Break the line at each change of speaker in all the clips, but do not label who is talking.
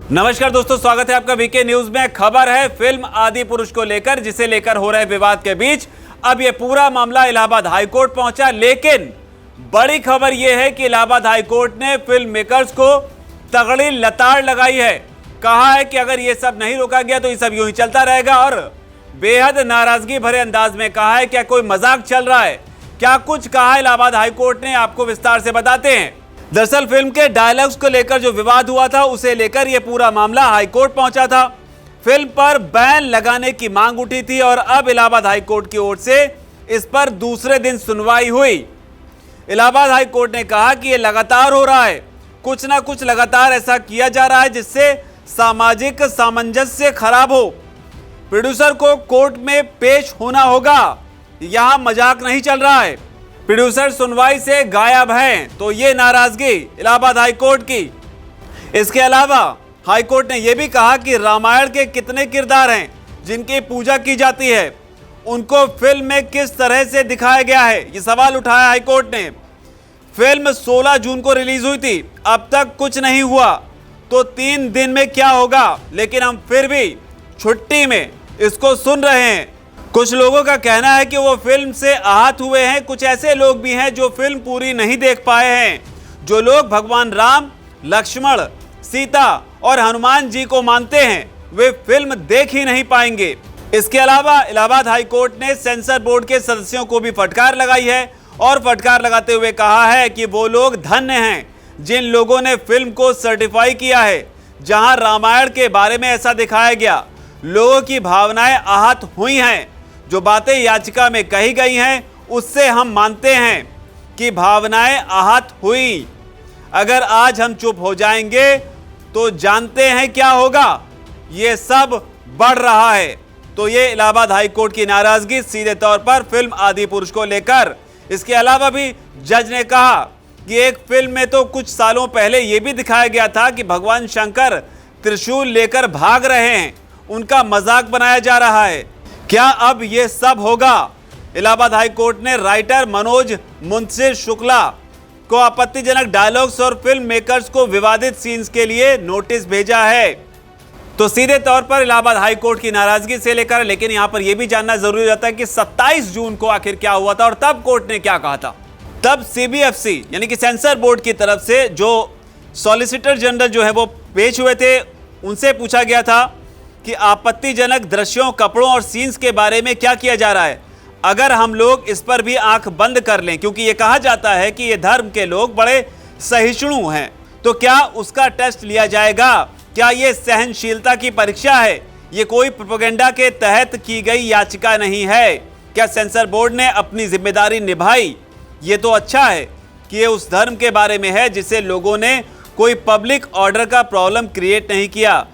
नमस्कार दोस्तों, स्वागत है आपका वीके न्यूज में। खबर है फिल्म आदि पुरुष को लेकर, जिसे लेकर हो रहे विवाद के बीच अब यह पूरा मामला इलाहाबाद हाईकोर्ट पहुंचा। लेकिन बड़ी खबर यह है कि इलाहाबाद हाईकोर्ट ने फिल्म मेकर्स को तगड़ी लताड़ लगाई है। कहा है कि अगर यह सब नहीं रोका गया तो ये सब यूं ही चलता रहेगा, और बेहद नाराजगी भरे अंदाज में कहा है क्या कोई मजाक चल रहा है। क्या कुछ कहा इलाहाबाद हाईकोर्ट ने, आपको विस्तार से बताते हैं। दरअसल फिल्म के डायलॉग्स को लेकर जो विवाद हुआ था, उसे लेकर यह पूरा मामला हाईकोर्ट पहुंचा था। फिल्म पर बैन लगाने की मांग उठी थी और अब इलाहाबाद हाईकोर्ट की ओर से इस पर दूसरे दिन सुनवाई हुई। इलाहाबाद हाईकोर्ट ने कहा कि यह लगातार हो रहा है, कुछ ना कुछ लगातार ऐसा किया जा रहा है जिससे सामाजिक सामंजस्य खराब हो। प्रोड्यूसर को कोर्ट में पेश होना होगा, यहां मजाक नहीं चल रहा है। प्रोड्यूसर सुनवाई से गायब हैं, तो ये नाराजगी इलाहाबाद हाईकोर्ट की। इसके अलावा हाईकोर्ट ने यह भी कहा कि रामायण के कितने किरदार हैं जिनकी पूजा की जाती है, उनको फिल्म में किस तरह से दिखाया गया है, ये सवाल उठाया हाईकोर्ट ने। फिल्म 16 जून को रिलीज हुई थी, अब तक कुछ नहीं हुआ, तो 3 दिन में क्या होगा। लेकिन हम फिर भी छुट्टी में इसको सुन रहे हैं। कुछ लोगों का कहना है कि वो फिल्म से आहत हुए हैं। कुछ ऐसे लोग भी हैं जो फिल्म पूरी नहीं देख पाए हैं। जो लोग भगवान राम, लक्ष्मण, सीता और हनुमान जी को मानते हैं, वे फिल्म देख ही नहीं पाएंगे। इसके अलावा इलाहाबाद हाईकोर्ट ने सेंसर बोर्ड के सदस्यों को भी फटकार लगाई है और फटकार लगाते हुए कहा है कि वो लोग धन्य हैं जिन लोगों ने फिल्म को सर्टिफाई किया है, जहां रामायण के बारे में ऐसा दिखाया गया। लोगों की भावनाएं आहत हुई हैं। जो बातें याचिका में कही गई हैं, उससे हम मानते हैं कि भावनाएं आहत हुई। अगर आज हम चुप हो जाएंगे तो जानते हैं क्या होगा। ये सब बढ़ रहा है। तो ये इलाहाबाद हाईकोर्ट की नाराजगी सीधे तौर पर फिल्म आदि पुरुष को लेकर। इसके अलावा भी जज ने कहा कि एक फिल्म में तो कुछ सालों पहले यह भी दिखाया गया था कि भगवान शंकर त्रिशूल लेकर भाग रहे हैं, उनका मजाक बनाया जा रहा है। क्या अब ये सब होगा? इलाहाबाद हाईकोर्ट ने राइटर मनोज मुंशी शुक्ला को आपत्तिजनक डायलॉग्स और फिल्म मेकर्स को विवादित सीन्स के लिए नोटिस भेजा है। तो सीधे तौर पर इलाहाबाद हाईकोर्ट की नाराजगी से लेकर, लेकिन यहां पर यह भी जानना जरूरी होता है कि 27 जून को आखिर क्या हुआ था और तब कोर्ट ने क्या कहा था। तब सीबीएफसी यानी कि सेंसर बोर्ड की तरफ से जो सॉलिसिटर जनरल जो है वो पेश हुए थे, उनसे पूछा गया था कि आपत्तिजनक दृश्यों, कपड़ों और सीन्स के बारे में क्या किया जा रहा है। अगर हम लोग इस पर भी आंख बंद कर लें, क्योंकि यह कहा जाता है कि ये धर्म के लोग बड़े सहिष्णु हैं, तो क्या उसका टेस्ट लिया जाएगा? क्या ये सहनशीलता की परीक्षा है? ये कोई प्रोपेगेंडा के तहत की गई याचिका नहीं है। क्या सेंसर बोर्ड ने अपनी जिम्मेदारी निभाई? ये तो अच्छा है कि ये उस धर्म के बारे में है जिसे लोगों ने कोई पब्लिक ऑर्डर का प्रॉब्लम क्रिएट नहीं किया।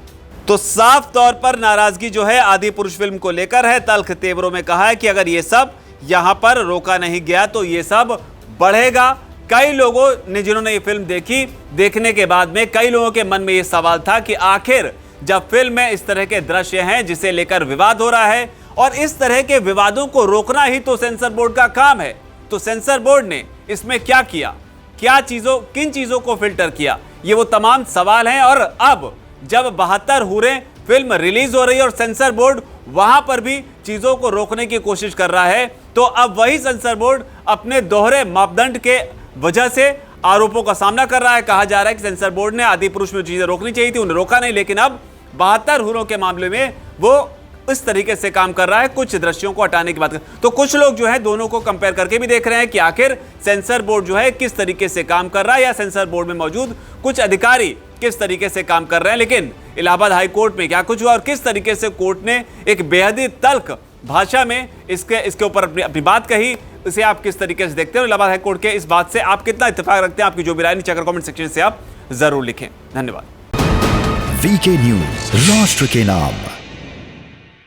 तो साफ तौर पर नाराजगी जो है आदि पुरुष फिल्म को लेकर है। तल्ख तेवरों में कहा है कि अगर ये सब यहां पर रोका नहीं गया तो ये सब बढ़ेगा। कई लोगों ने, जिन्होंने ये फिल्म देखी, देखने के बाद में कई लोगों के मन में ये सवाल था कि आखिर जब फिल्म में इस तरह के दृश्य हैं जिसे लेकर विवाद हो रहा है, और इस तरह के विवादों को रोकना ही तो सेंसर बोर्ड का काम है, तो सेंसर बोर्ड ने इसमें क्या किया, किन चीजों को फिल्टर किया, ये वो तमाम सवाल हैं। और अब जब 72 हूरे फिल्म रिलीज हो रही है और सेंसर बोर्ड वहां पर भी चीजों को रोकने की कोशिश कर रहा है, तो अब वही सेंसर बोर्ड अपने दोहरे मापदंड के वजह से आरोपों का सामना कर रहा है। कहा जा रहा है कि सेंसर बोर्ड ने आदि पुरुष में चीजें रोकनी चाहिए थी, उन्हें रोका नहीं, लेकिन अब 72 हूरों के मामले में वो इस तरीके से काम कर रहा है, कुछ दृश्यों को हटाने की बात। तो कुछ लोग जो है दोनों को कंपेयर करके भी देख रहे हैं कि आखिर सेंसर बोर्ड जो है किस तरीके से काम कर रहा है, या सेंसर बोर्ड में मौजूद कुछ अधिकारी किस तरीके से काम कर रहे हैं। लेकिन इलाहाबाद हाईकोर्ट में क्या कुछ हुआ और किस तरीके से कोर्ट ने एक बेहद ही तल्ख भाषा में इसके ऊपर अपनी बात कही, इसे आप किस तरीके से देखते हो? इलाहाबाद हाईकोर्ट के इस बात से आप कितना इत्तेफाक रखते हैं? आपकी जो भी राय नीचे कमेंट सेक्शन से आप जरूर लिखें। धन्यवाद।
वीके न्यूज, राष्ट्र के नाम।